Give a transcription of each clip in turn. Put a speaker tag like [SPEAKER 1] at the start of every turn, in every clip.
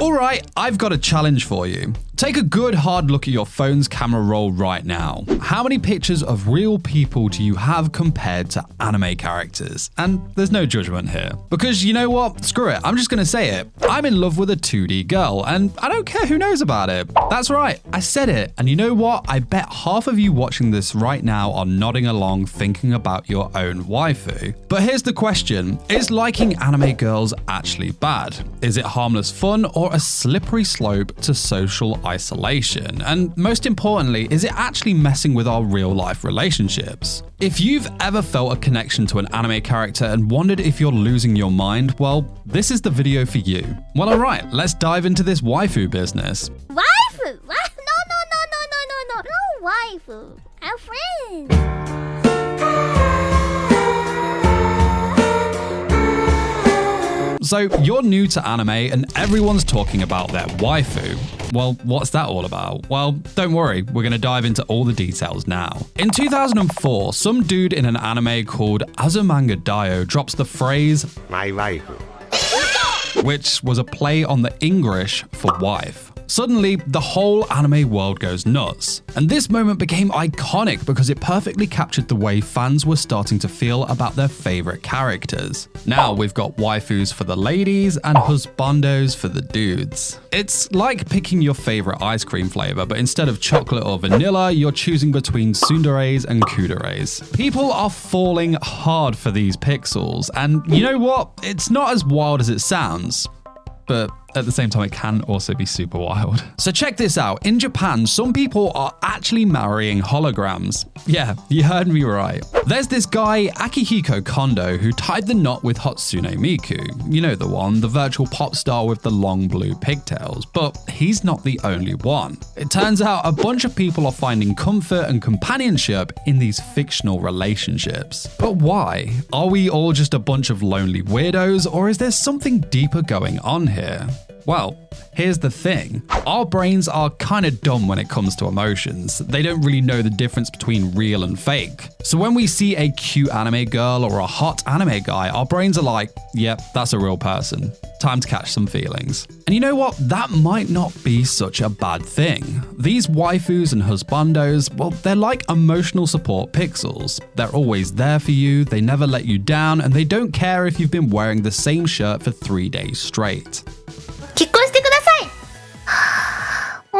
[SPEAKER 1] Alright, I've got a challenge for you. Take a good hard look at your phone's camera roll right now. How many pictures of real people do you have compared to anime characters? And there's no judgment here. Because you know what? Screw it, I'm just gonna say it. I'm in love with a 2D girl, and I don't care who knows about it. That's right, I said it. And you know what? I bet half of you watching this right now are nodding along thinking about your own waifu. But here's the question, is liking anime girls actually bad? Is it harmless fun or a slippery slope to social isolation? And most importantly, is it actually messing with our real life relationships? If you've ever felt a connection to an anime character and wondered if you're losing your mind, well, this is the video for you. Well, alright, let's dive into this waifu business.
[SPEAKER 2] Waifu? What? No waifu. Our friends.
[SPEAKER 1] So you're new to anime and everyone's talking about their waifu. Well, what's that all about? Well, don't worry, we're going to dive into all the details now. In 2004, some dude in an anime called Azumanga Daioh drops the phrase
[SPEAKER 3] my waifu,
[SPEAKER 1] which was a play on the English for wife. Suddenly, the whole anime world goes nuts. And this moment became iconic because it perfectly captured the way fans were starting to feel about their favorite characters. Now we've got waifus for the ladies and husbandos for the dudes. It's like picking your favorite ice cream flavor, but instead of chocolate or vanilla, you're choosing between tsunderes and kuderes. People are falling hard for these pixels, and you know what? It's not as wild as it sounds, but at the same time, it can also be super wild. So check this out. In Japan, some people are actually marrying holograms. Yeah, you heard me right. There's this guy, Akihiko Kondo, who tied the knot with Hatsune Miku. You know the one, the virtual pop star with the long blue pigtails. But he's not the only one. It turns out a bunch of people are finding comfort and companionship in these fictional relationships. But why? Are we all just a bunch of lonely weirdos, or is there something deeper going on here? Well, here's the thing. Our brains are kind of dumb when it comes to emotions. They don't really know the difference between real and fake. So when we see a cute anime girl or a hot anime guy, our brains are like, yep, that's a real person. Time to catch some feelings. And you know what? That might not be such a bad thing. These waifus and husbandos, well, they're like emotional support pixels. They're always there for you, they never let you down, and they don't care if you've been wearing the same shirt for 3 days straight.
[SPEAKER 2] 結婚してください。No!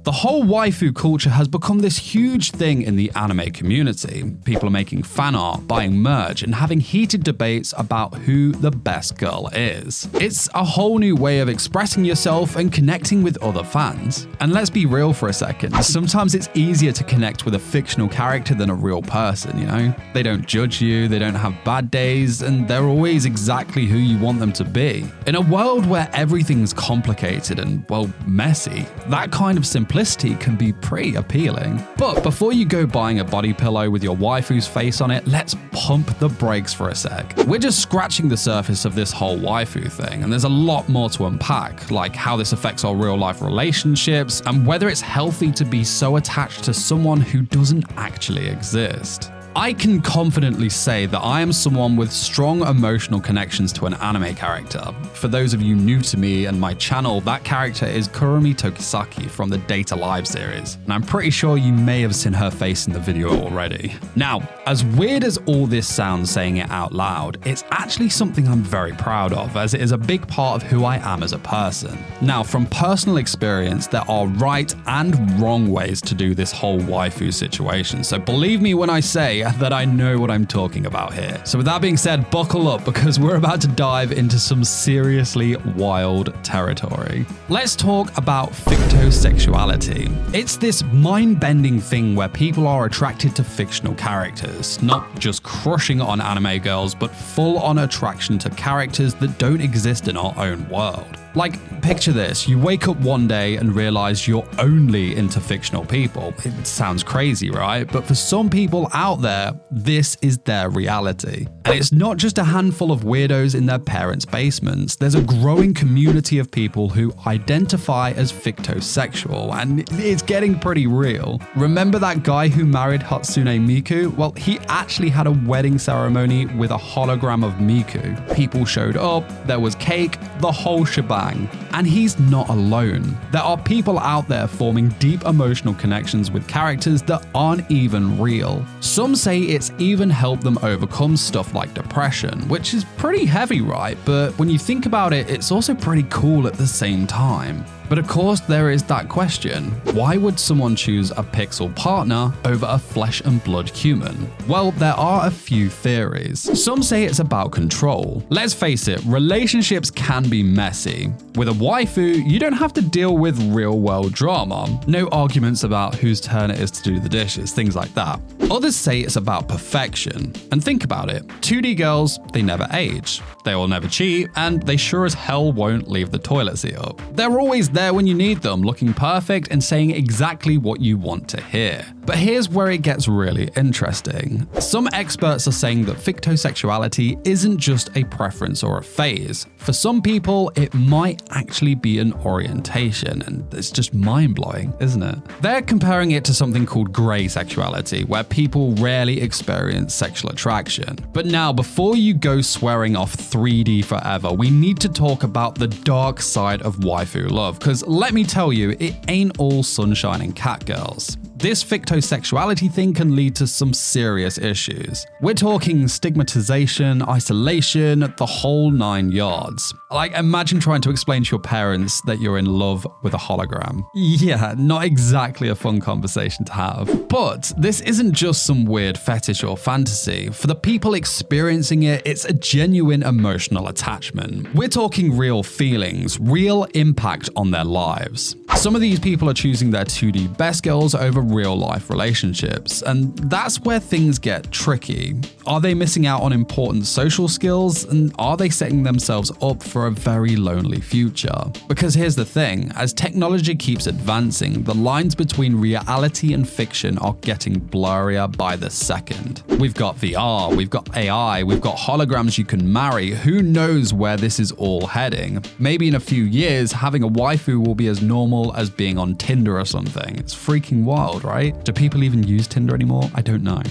[SPEAKER 1] The whole waifu culture has become this huge thing in the anime community. People are making fan art, buying merch, and having heated debates about who the best girl is. It's a whole new way of expressing yourself and connecting with other fans. And let's be real for a second, sometimes it's easier to connect with a fictional character than a real person, you know? They don't judge you, they don't have bad days, and they're always exactly who you want them to be. In a world where everything's complicated and, well, messy, that kind of simplicity can be pretty appealing. But before you go buying a body pillow with your waifu's face on it, let's pump the brakes for a sec. We're just scratching the surface of this whole waifu thing, and there's a lot more to unpack, like how this affects our real life relationships and whether it's healthy to be so attached to someone who doesn't actually exist. I can confidently say that I am someone with strong emotional connections to an anime character. For those of you new to me and my channel, that character is Kurumi Tokisaki from the Date A Live series, and I'm pretty sure you may have seen her face in the video already. Now, as weird as all this sounds saying it out loud, it's actually something I'm very proud of, as it is a big part of who I am as a person. Now, from personal experience, there are right and wrong ways to do this whole waifu situation, so believe me when I say that I know what I'm talking about here. So with that being said, buckle up because we're about to dive into some seriously wild territory. Let's talk about fictosexuality. It's this mind-bending thing where people are attracted to fictional characters, not just crushing on anime girls, but full-on attraction to characters that don't exist in our own world. Like, picture this. You wake up one day and realize you're only into fictional people. It sounds crazy, right? But for some people out there, this is their reality. And it's not just a handful of weirdos in their parents' basements. There's a growing community of people who identify as fictosexual, and it's getting pretty real. Remember that guy who married Hatsune Miku? Well, he actually had a wedding ceremony with a hologram of Miku. People showed up, there was cake, the whole shebang. And he's not alone. There are people out there forming deep emotional connections with characters that aren't even real. Some say it's even helped them overcome stuff like depression, which is pretty heavy, right? But when you think about it, it's also pretty cool at the same time. But of course, there is that question. Why would someone choose a pixel partner over a flesh and blood human? Well, there are a few theories. Some say it's about control. Let's face it, relationships can be messy. With a waifu, you don't have to deal with real-world drama. No arguments about whose turn it is to do the dishes, things like that. Others say it's about perfection. And think about it. 2D girls, they never age. They will never cheat, and they sure as hell won't leave the toilet seat up. They're always there when you need them, looking perfect and saying exactly what you want to hear. But here's where it gets really interesting. Some experts are saying that fictosexuality isn't just a preference or a phase. For some people, it might actually be an orientation, and it's just mind-blowing, isn't it? They're comparing it to something called grey sexuality, where people rarely experience sexual attraction. But now, before you go swearing off 3D forever, we need to talk about the dark side of waifu love, because let me tell you, it ain't all sunshine and catgirls. This fictosexuality thing can lead to some serious issues. We're talking stigmatization, isolation, the whole 9 yards. Like, imagine trying to explain to your parents that you're in love with a hologram. Yeah, not exactly a fun conversation to have. But this isn't just some weird fetish or fantasy. For the people experiencing it, it's a genuine emotional attachment. We're talking real feelings, real impact on their lives. Some of these people are choosing their 2D best girls over real-life relationships, and that's where things get tricky. Are they missing out on important social skills, and are they setting themselves up for a very lonely future? Because here's the thing, as technology keeps advancing, the lines between reality and fiction are getting blurrier by the second. We've got VR, we've got AI, we've got holograms you can marry. Who knows where this is all heading? Maybe in a few years, having a waifu will be as normal as being on Tinder or something. It's freaking wild, right? Do people even use Tinder anymore? I don't know.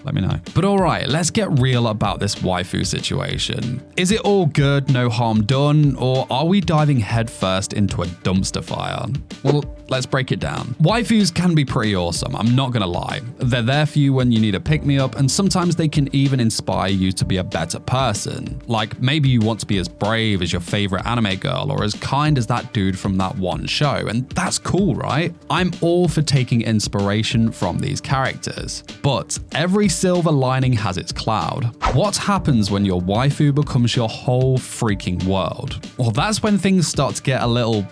[SPEAKER 1] Let me know. But alright, let's get real about this waifu situation. Is it all good, no harm done, or are we diving headfirst into a dumpster fire? Well, let's break it down. Waifus can be pretty awesome, I'm not gonna lie. They're there for you when you need a pick-me-up, and sometimes they can even inspire you to be a better person. Like, maybe you want to be as brave as your favorite anime girl, or as kind as that dude from that one show, and that's cool, right? I'm all for taking inspiration from these characters. But every silver lining has its cloud. What happens when your waifu becomes your whole freaking world? Well, that's when things start to get a little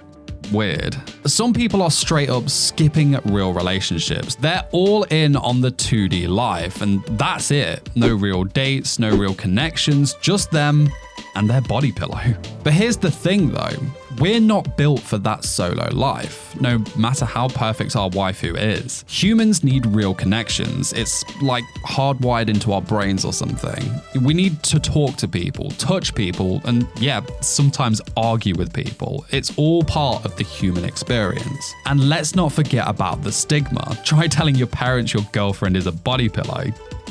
[SPEAKER 1] weird. Some people are straight up skipping real relationships. They're all in on the 2D life, and that's it. No real dates, no real connections, just them and their body pillow. But here's the thing though, we're not built for that solo life, no matter how perfect our waifu is. Humans need real connections. It's like hardwired into our brains or something. We need to talk to people, touch people, and yeah, sometimes argue with people. It's all part of the human experience. And let's not forget about the stigma. Try telling your parents your girlfriend is a body pillow.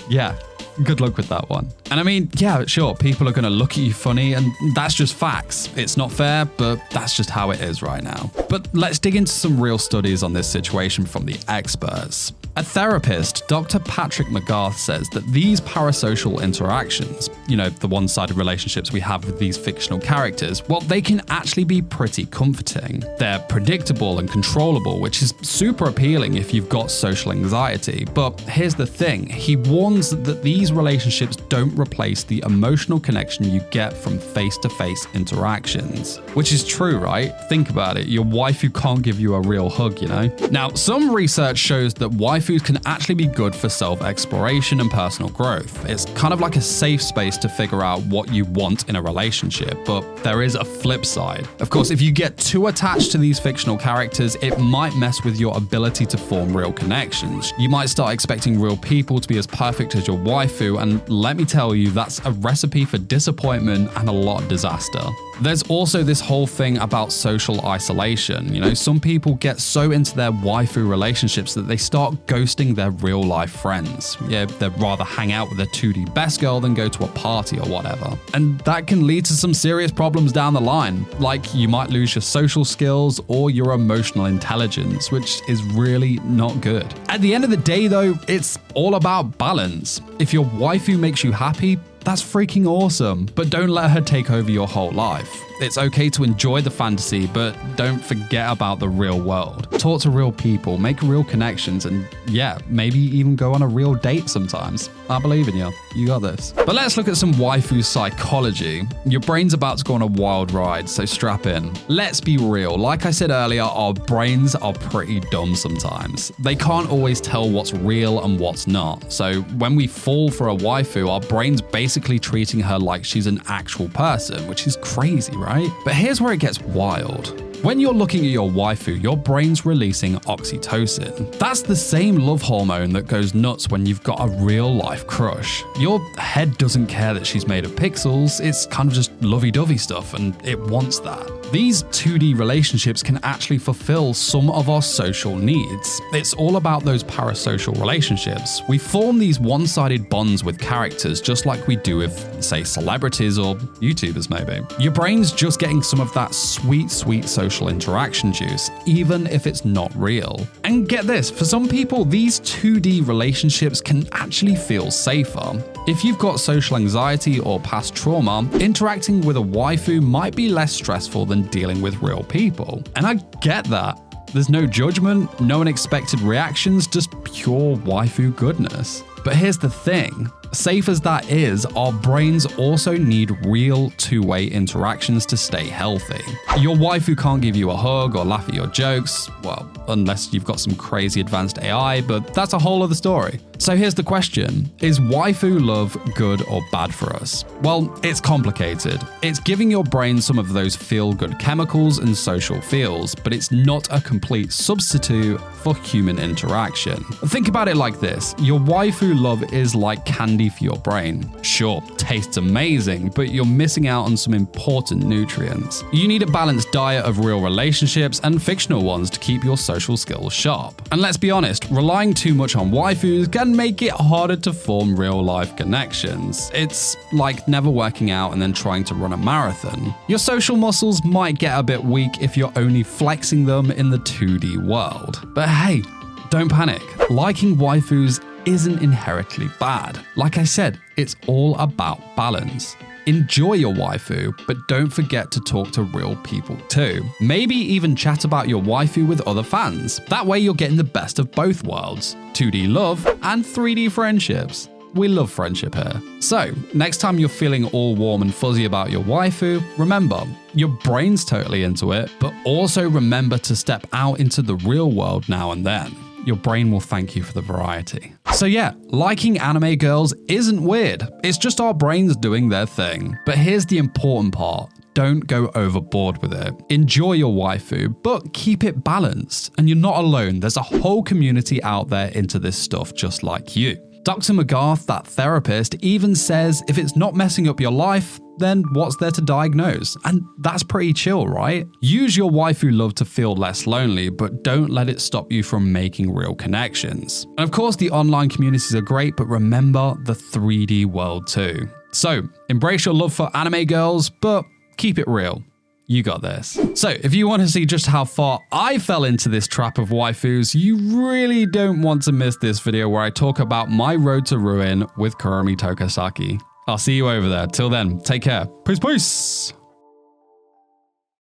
[SPEAKER 1] Yeah. Good luck with that one. And I mean, yeah, sure, people are going to look at you funny, and that's just facts. It's not fair, but that's just how it is right now. But let's dig into some real studies on this situation from the experts. A therapist, Dr. Patrick McGrath, says that these parasocial interactions, you know, the one-sided relationships we have with these fictional characters, well, they can actually be pretty comforting. They're predictable and controllable, which is super appealing if you've got social anxiety. But here's the thing, he warns that these relationships don't replace the emotional connection you get from face-to-face interactions. Which is true, right? Think about it, your waifu can't give you a real hug, you know? Now, some research shows that waifus can actually be good for self-exploration and personal growth. It's kind of like a safe space to figure out what you want in a relationship, but there is a flip side. Of course, if you get too attached to these fictional characters, it might mess with your ability to form real connections. You might start expecting real people to be as perfect as your waifu, and let me tell you, that's a recipe for disappointment and a lot of disaster. There's also this whole thing about social isolation. You know, some people get so into their waifu relationships that they start ghosting their real life friends. Yeah, they'd rather hang out with their 2D best girl than go to a party or whatever. And that can lead to some serious problems down the line. Like, you might lose your social skills or your emotional intelligence, which is really not good. At the end of the day though, it's all about balance. If your waifu makes you happy, that's freaking awesome, but don't let her take over your whole life. It's okay to enjoy the fantasy, but don't forget about the real world. Talk to real people, make real connections, and yeah, maybe even go on a real date sometimes. I believe in you. You got this. But let's look at some waifu psychology. Your brain's about to go on a wild ride, so strap in. Let's be real. Like I said earlier, our brains are pretty dumb sometimes. They can't always tell what's real and what's not. So when we fall for a waifu, our brain's basically treating her like she's an actual person, which is crazy, right? But here's where it gets wild. When you're looking at your waifu, your brain's releasing oxytocin. That's the same love hormone that goes nuts when you've got a real life crush. Your head doesn't care that she's made of pixels, it's kind of just lovey-dovey stuff, and it wants that. These 2D relationships can actually fulfill some of our social needs. It's all about those parasocial relationships. We form these one-sided bonds with characters just like we do with, say, celebrities or YouTubers maybe. Your brain's just getting some of that sweet, sweet social interaction juice, even if it's not real. And get this, for some people, these 2D relationships can actually feel safer. If you've got social anxiety or past trauma, interacting with a waifu might be less stressful than dealing with real people. And I get that. There's no judgment, no unexpected reactions, just pure waifu goodness. But here's the thing. Safe as that is, our brains also need real two-way interactions to stay healthy. Your waifu can't give you a hug or laugh at your jokes, well, unless you've got some crazy advanced AI, but that's a whole other story. So here's the question, is waifu love good or bad for us? Well, it's complicated. It's giving your brain some of those feel-good chemicals and social feels, but it's not a complete substitute for human interaction. Think about it like this, your waifu love is like candy for your brain. Sure, tastes amazing, but you're missing out on some important nutrients. You need a balanced diet of real relationships and fictional ones to keep your social skills sharp. And let's be honest, relying too much on waifus can make it harder to form real-life connections. It's like never working out and then trying to run a marathon. Your social muscles might get a bit weak if you're only flexing them in the 2D world. But hey, don't panic. Liking waifus isn't inherently bad. Like I said, it's all about balance. Enjoy your waifu, but don't forget to talk to real people too. Maybe even chat about your waifu with other fans. That way you're getting the best of both worlds, 2D love and 3D friendships. We love friendship here. So, next time you're feeling all warm and fuzzy about your waifu, remember, your brain's totally into it, but also remember to step out into the real world now and then. Your brain will thank you for the variety. So yeah, liking anime girls isn't weird. It's just our brains doing their thing. But here's the important part. Don't go overboard with it. Enjoy your waifu, but keep it balanced. And you're not alone. There's a whole community out there into this stuff just like you. Dr. McGarth, that therapist, even says if it's not messing up your life, then what's there to diagnose? And that's pretty chill, right? Use your waifu love to feel less lonely, but don't let it stop you from making real connections. And of course, the online communities are great, but remember the 3D world too. So, embrace your love for anime girls, but keep it real. You got this. So, if you want to see just how far I fell into this trap of waifus, you really don't want to miss this video where I talk about my road to ruin with Kurumi Tokisaki. I'll see you over there. Till then, take care. Peace, peace.